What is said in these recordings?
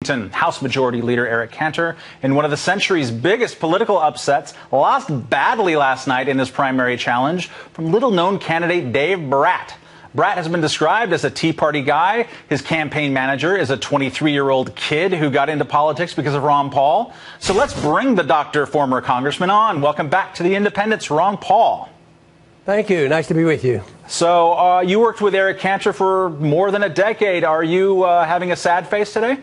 House Majority Leader Eric Cantor, in one of the century's biggest political upsets, lost badly last night in his primary challenge from little-known candidate Dave Brat. Brat has been described as a Tea Party guy. His campaign manager is a 23-year-old kid who got into politics because of Ron Paul. So let's bring the former congressman on. Welcome back to the Independent's Ron Paul. Thank you. Nice to be with you. So you worked with Eric Cantor for more than a decade. Are you having a sad face today?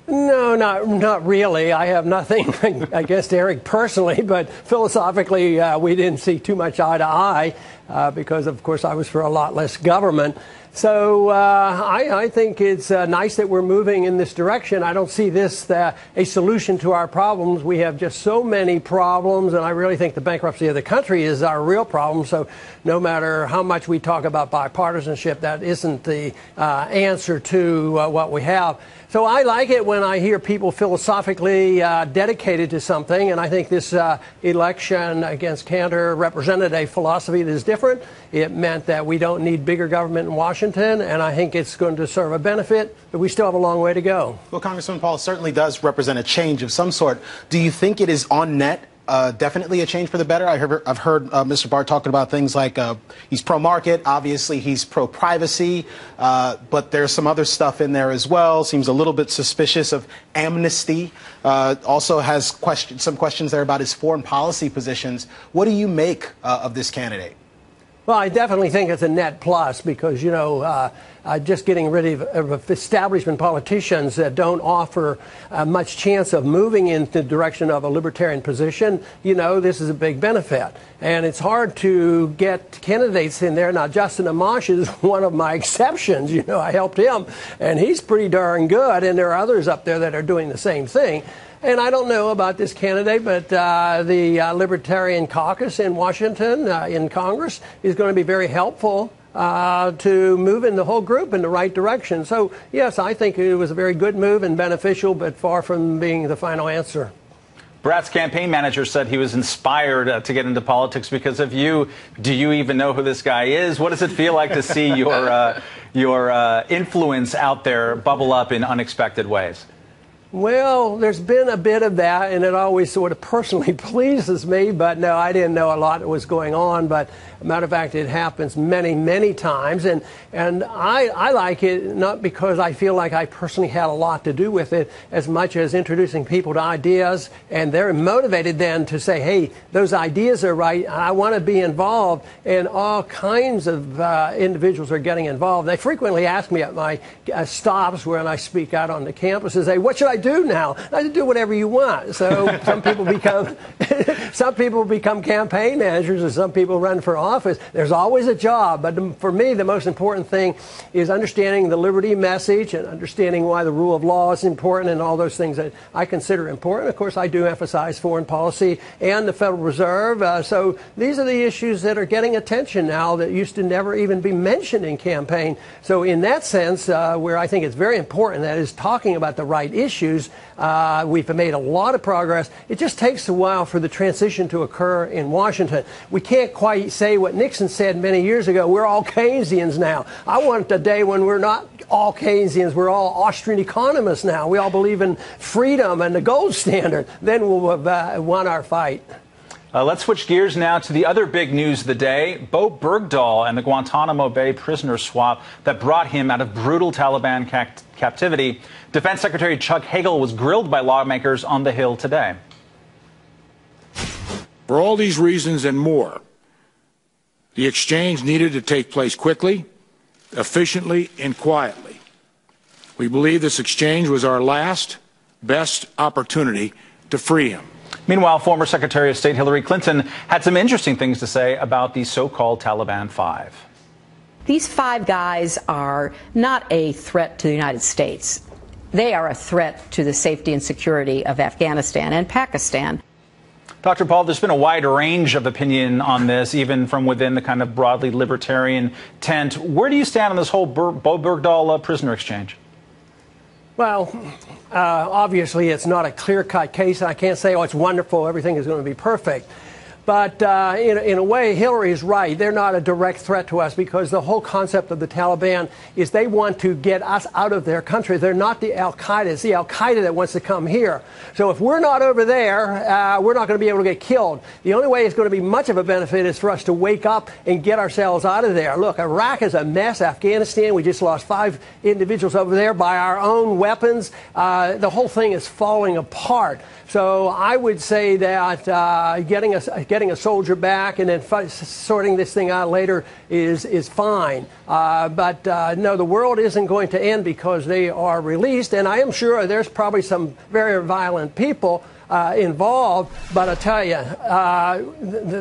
No, not really. I have nothing against Eric personally, but philosophically, we didn't see too much eye to eye because, of course, I was for a lot less government. So I think it's nice that we're moving in this direction. I don't see this a solution to our problems. We have just so many problems, and I really think the bankruptcy of the country is our real problem. So no matter how much we talk about bipartisanship, that isn't the answer to what we have. So I like it when I hear people philosophically dedicated to something, and I think this election against Cantor represented a philosophy that is different. It meant that we don't need bigger government in Washington, and I think it's going to serve a benefit, but we still have a long way to go. Well, Congressman Paul certainly does represent a change of some sort. Do you think it is on net definitely a change for the better? I've heard Mr. Barr talking about things like he's pro-market, obviously he's pro-privacy, but there's some other stuff in there as well. Seems a little bit suspicious of amnesty. Also has some questions there about his foreign policy positions. What do you make of this candidate? Well, I definitely think it's a net plus because, you know, just getting rid of establishment politicians that don't offer much chance of moving in the direction of a libertarian position, you know, this is a big benefit. And it's hard to get candidates in there. Now, Justin Amash is one of my exceptions. You know, I helped him, and he's pretty darn good. And there are others up there that are doing the same thing. And I don't know about this candidate, but the Libertarian Caucus in Washington, in Congress, is going to be very helpful to moving the whole group in the right direction. So, yes, I think it was a very good move and beneficial, but far from being the final answer. Brat's campaign manager said he was inspired to get into politics because of you. Do you even know who this guy is? What does it feel like to see your influence out there bubble up in unexpected ways? Well, there's been a bit of that, and it always sort of personally pleases me, but no, I didn't know a lot was going on, but matter of fact, it happens many, many times, and I like it not because I feel like I personally had a lot to do with it as much as introducing people to ideas, and they're motivated then to say, hey, those ideas are right, I want to be involved, and all kinds of individuals are getting involved. They frequently ask me at my stops when I speak out on the campuses, hey, what should I do now? I do whatever you want. So some people become campaign managers, and some people run for office. There's always a job, but for me, the most important thing is understanding the liberty message and understanding why the rule of law is important and all those things that I consider important. Of course, I do emphasize foreign policy and the Federal Reserve. So these are the issues that are getting attention now that used to never even be mentioned in campaign. So in that sense, where I think it's very important, that is talking about the right issues. We've made a lot of progress. It just takes a while for the transition to occur in Washington. We can't quite say what Nixon said many years ago. We're all Keynesians now. I want a day when we're not all Keynesians. We're all Austrian economists now. We all believe in freedom and the gold standard. Then we'll have won our fight. Let's switch gears now to the other big news of the day, Bo Bergdahl and the Guantanamo Bay prisoner swap that brought him out of brutal Taliban captivity. Defense Secretary Chuck Hagel was grilled by lawmakers on the Hill today. For all these reasons and more, the exchange needed to take place quickly, efficiently, and quietly. We believe this exchange was our last, best opportunity to free him. Meanwhile, former Secretary of State Hillary Clinton had some interesting things to say about the so-called Taliban Five. These five guys are not a threat to the United States. They are a threat to the safety and security of Afghanistan and Pakistan. Dr. Paul, there's been a wide range of opinion on this, even from within the kind of broadly libertarian tent. Where do you stand on this whole Bo Bergdahl prisoner exchange? Well, obviously it's not a clear-cut case. I can't say, oh, it's wonderful, everything is going to be perfect. But in a way, Hillary is right. They're not a direct threat to us because the whole concept of the Taliban is they want to get us out of their country. They're not the Al-Qaeda. It's the Al-Qaeda that wants to come here. So if we're not over there, we're not going to be able to get killed. The only way it's going to be much of a benefit is for us to wake up and get ourselves out of there. Look, Iraq is a mess. Afghanistan, we just lost 5 individuals over there by our own weapons. The whole thing is falling apart. So I would say that getting a soldier back and then sorting this thing out later is fine. But no, the world isn't going to end because they are released. And I am sure there's probably some very violent people involved, but I tell you,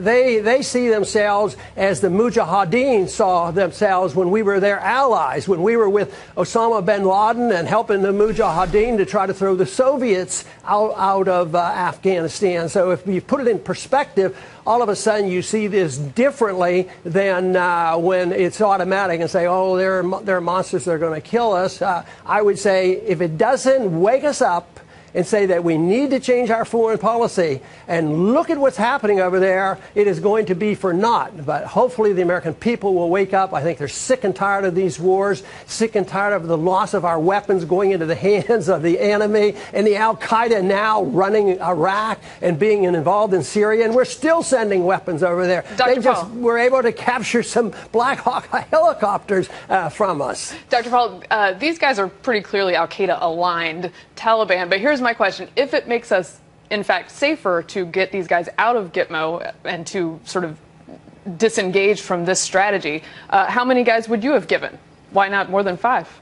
they see themselves as the Mujahideen saw themselves when we were their allies, when we were with Osama bin Laden and helping the Mujahideen to try to throw the Soviets out of Afghanistan. So if you put it in perspective, all of a sudden you see this differently than when it's automatic and say, oh, they're monsters, they're going to kill us. I would say if it doesn't wake us up and say that we need to change our foreign policy and look at what's happening over there, it is going to be for naught. But hopefully the American people will wake up. I think they're sick and tired of these wars, sick and tired of the loss of our weapons going into the hands of the enemy and the Al-Qaeda now running Iraq and being involved in Syria. And we're still sending weapons over there. They just were able to capture some Black Hawk helicopters from us. Dr. Paul, these guys are pretty clearly Al-Qaeda aligned Taliban. But here's my question. If it makes us, in fact, safer to get these guys out of Gitmo and to sort of disengage from this strategy, how many guys would you have given? Why not more than 5?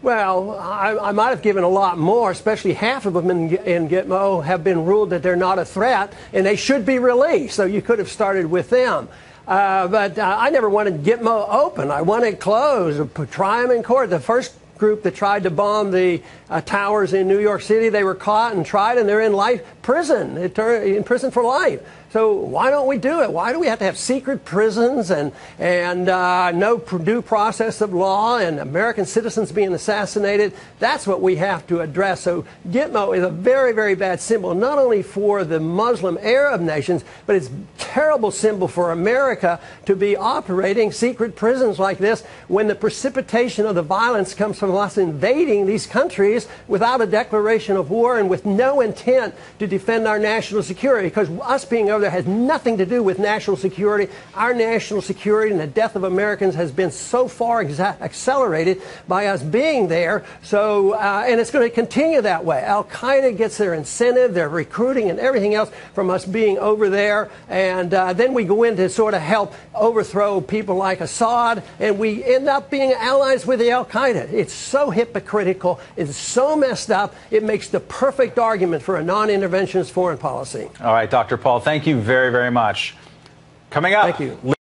Well, I might have given a lot more, especially half of them in Gitmo have been ruled that they're not a threat and they should be released. So you could have started with them. But I never wanted Gitmo open. I wanted it closed, try them in court. The first group that tried to bomb the towers in New York City, they were caught and tried, and they're in prison, in prison for life. So why don't we do it? Why do we have to have secret prisons and no due process of law and American citizens being assassinated? That's what we have to address. So Gitmo is a very, very bad symbol, not only for the Muslim Arab nations, but it's a terrible symbol for America to be operating secret prisons like this when the precipitation of the violence comes from us invading these countries without a declaration of war and with no intent to defend our national security, because us being over there has nothing to do with national security. Our national security and the death of Americans has been so far accelerated by us being there. So, and it's going to continue that way. Al-Qaeda gets their incentive, their recruiting and everything else from us being over there. And then we go in to sort of help overthrow people like Assad, and we end up being allies with the Al-Qaeda. It's so hypocritical. It's so messed up. It makes the perfect argument for a non-interventionist foreign policy. All right, Dr. Paul, thank you very, very much. Coming up. Thank you.